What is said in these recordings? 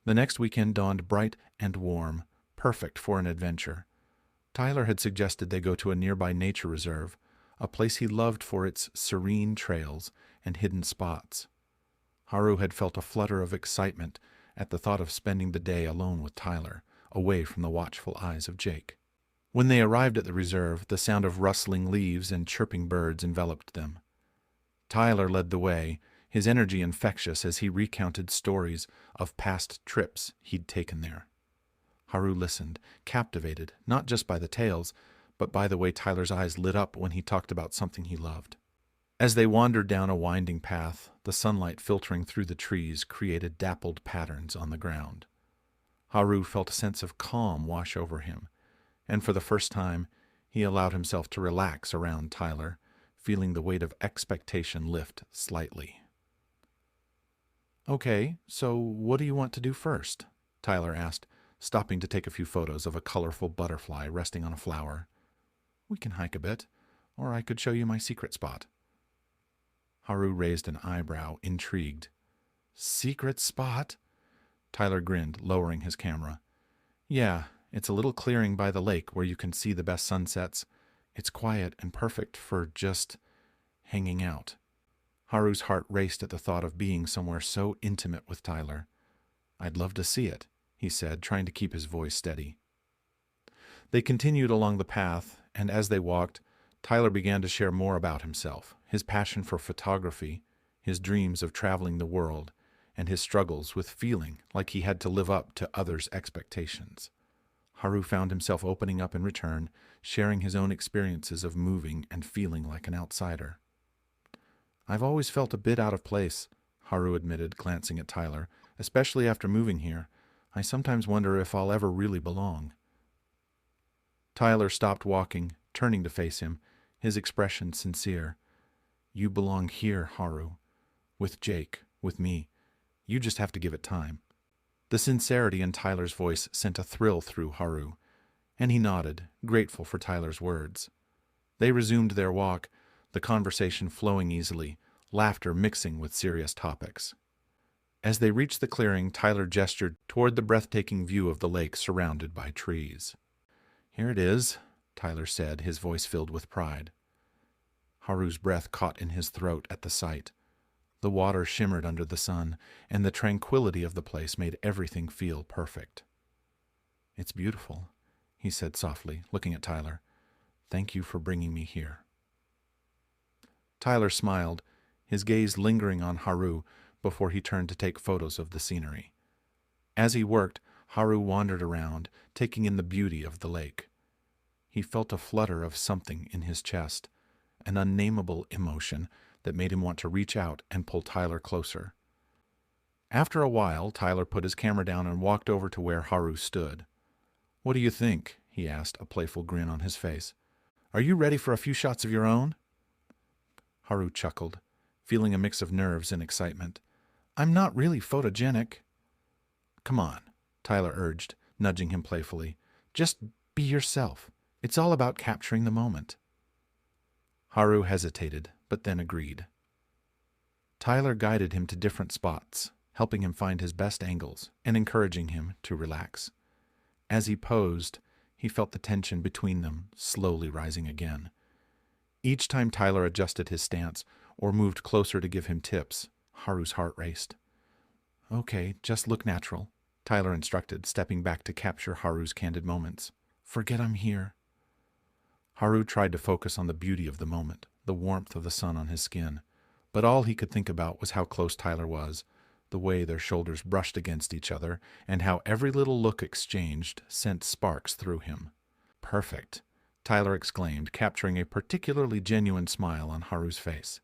The next weekend dawned bright and warm, perfect for an adventure. Tyler had suggested they go to a nearby nature reserve, a place he loved for its serene trails and hidden spots. Haru had felt a flutter of excitement at the thought of spending the day alone with Tyler, away from the watchful eyes of Jake. When they arrived at the reserve, the sound of rustling leaves and chirping birds enveloped them. Tyler led the way, his energy infectious as he recounted stories of past trips he'd taken there. Haru listened, captivated, not just by the tales, but by the way Tyler's eyes lit up when he talked about something he loved. As they wandered down a winding path, the sunlight filtering through the trees created dappled patterns on the ground. Haru felt a sense of calm wash over him, and for the first time, he allowed himself to relax around Tyler, feeling the weight of expectation lift slightly. "Okay, so what do you want to do first?" Tyler asked, stopping to take a few photos of a colorful butterfly resting on a flower. "We can hike a bit, or I could show you my secret spot." Haru raised an eyebrow, intrigued. "Secret spot?" Tyler grinned, lowering his camera. "Yeah, it's a little clearing by the lake where you can see the best sunsets. It's quiet and perfect for just hanging out." Haru's heart raced at the thought of being somewhere so intimate with Tyler. "I'd love to see it," he said, trying to keep his voice steady. They continued along the path, and as they walked, Tyler began to share more about himself, his passion for photography, his dreams of traveling the world, and his struggles with feeling like he had to live up to others' expectations. Haru found himself opening up in return, sharing his own experiences of moving and feeling like an outsider. "I've always felt a bit out of place," Haru admitted, glancing at Tyler. "Especially after moving here. I sometimes wonder if I'll ever really belong." Tyler stopped walking, turning to face him, his expression sincere. "You belong here, Haru. With Jake, with me. You just have to give it time." The sincerity in Tyler's voice sent a thrill through Haru, and he nodded, grateful for Tyler's words. They resumed their walk, the conversation flowing easily, laughter mixing with serious topics. As they reached the clearing, Tyler gestured toward the breathtaking view of the lake surrounded by trees. "Here it is," Tyler said, his voice filled with pride. Haru's breath caught in his throat at the sight. The water shimmered under the sun, and the tranquility of the place made everything feel perfect. "It's beautiful," he said softly, looking at Tyler. "Thank you for bringing me here." Tyler smiled, his gaze lingering on Haru before he turned to take photos of the scenery. As he worked, Haru wandered around, taking in the beauty of the lake. He felt a flutter of something in his chest, an unnameable emotion that made him want to reach out and pull Tyler closer. After a while, Tyler put his camera down and walked over to where Haru stood. "What do you think?" he asked, a playful grin on his face. "Are you ready for a few shots of your own?" Haru chuckled, feeling a mix of nerves and excitement. "I'm not really photogenic." "Come on," Tyler urged, nudging him playfully. "Just be yourself. It's all about capturing the moment." Haru hesitated, but then agreed. Tyler guided him to different spots, helping him find his best angles and encouraging him to relax. As he posed, he felt the tension between them slowly rising again. Each time Tyler adjusted his stance or moved closer to give him tips, Haru's heart raced. "Okay, just look natural," Tyler instructed, stepping back to capture Haru's candid moments. "Forget I'm here." Haru tried to focus on the beauty of the moment, the warmth of the sun on his skin, but all he could think about was how close Tyler was, the way their shoulders brushed against each other, and how every little look exchanged sent sparks through him. "Perfect," Tyler exclaimed, capturing a particularly genuine smile on Haru's face.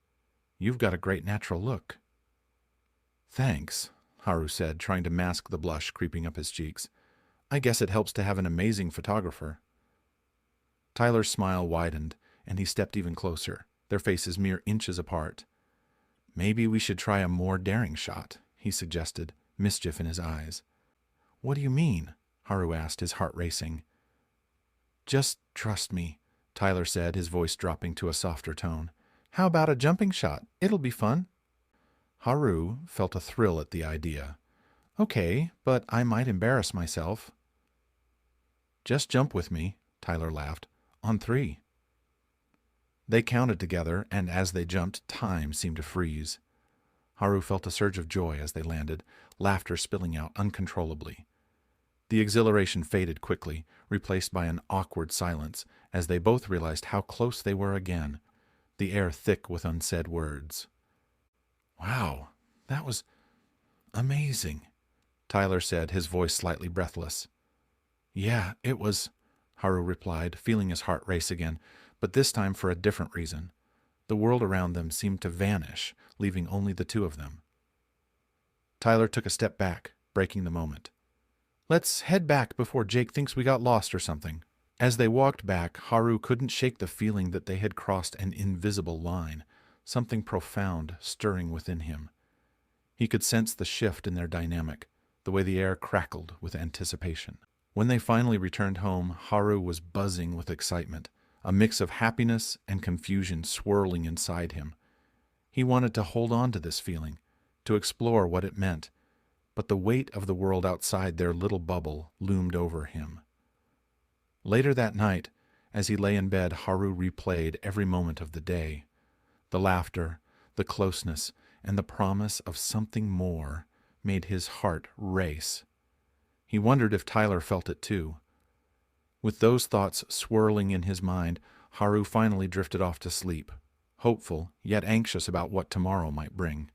"You've got a great natural look." "Thanks," Haru said, trying to mask the blush creeping up his cheeks. "I guess it helps to have an amazing photographer." Tyler's smile widened, and he stepped even closer, their faces mere inches apart. "Maybe we should try a more daring shot," he suggested, mischief in his eyes. "What do you mean?" Haru asked, his heart racing. "Just trust me," Tyler said, his voice dropping to a softer tone. "How about a jumping shot? It'll be fun." Haru felt a thrill at the idea. Okay, but I might embarrass myself. Just jump with me, Tyler laughed. On 3. They counted together, and as they jumped, time seemed to freeze. Haru felt a surge of joy as they landed, laughter spilling out uncontrollably. The exhilaration faded quickly, replaced by an awkward silence, as they both realized how close they were again, the air thick with unsaid words. Wow, that was amazing, Tyler said, his voice slightly breathless. Yeah, it was, Haru replied, feeling his heart race again, but this time for a different reason. The world around them seemed to vanish, leaving only the two of them. Tyler took a step back, breaking the moment. Let's head back before Jake thinks we got lost or something. As they walked back, Haru couldn't shake the feeling that they had crossed an invisible line, something profound stirring within him. He could sense the shift in their dynamic, the way the air crackled with anticipation. When they finally returned home, Haru was buzzing with excitement, a mix of happiness and confusion swirling inside him. He wanted to hold on to this feeling, to explore what it meant, but the weight of the world outside their little bubble loomed over him. Later that night, as he lay in bed, Haru replayed every moment of the day. The laughter, the closeness, and the promise of something more made his heart race. He wondered if Tyler felt it too. With those thoughts swirling in his mind, Haru finally drifted off to sleep, hopeful yet anxious about what tomorrow might bring.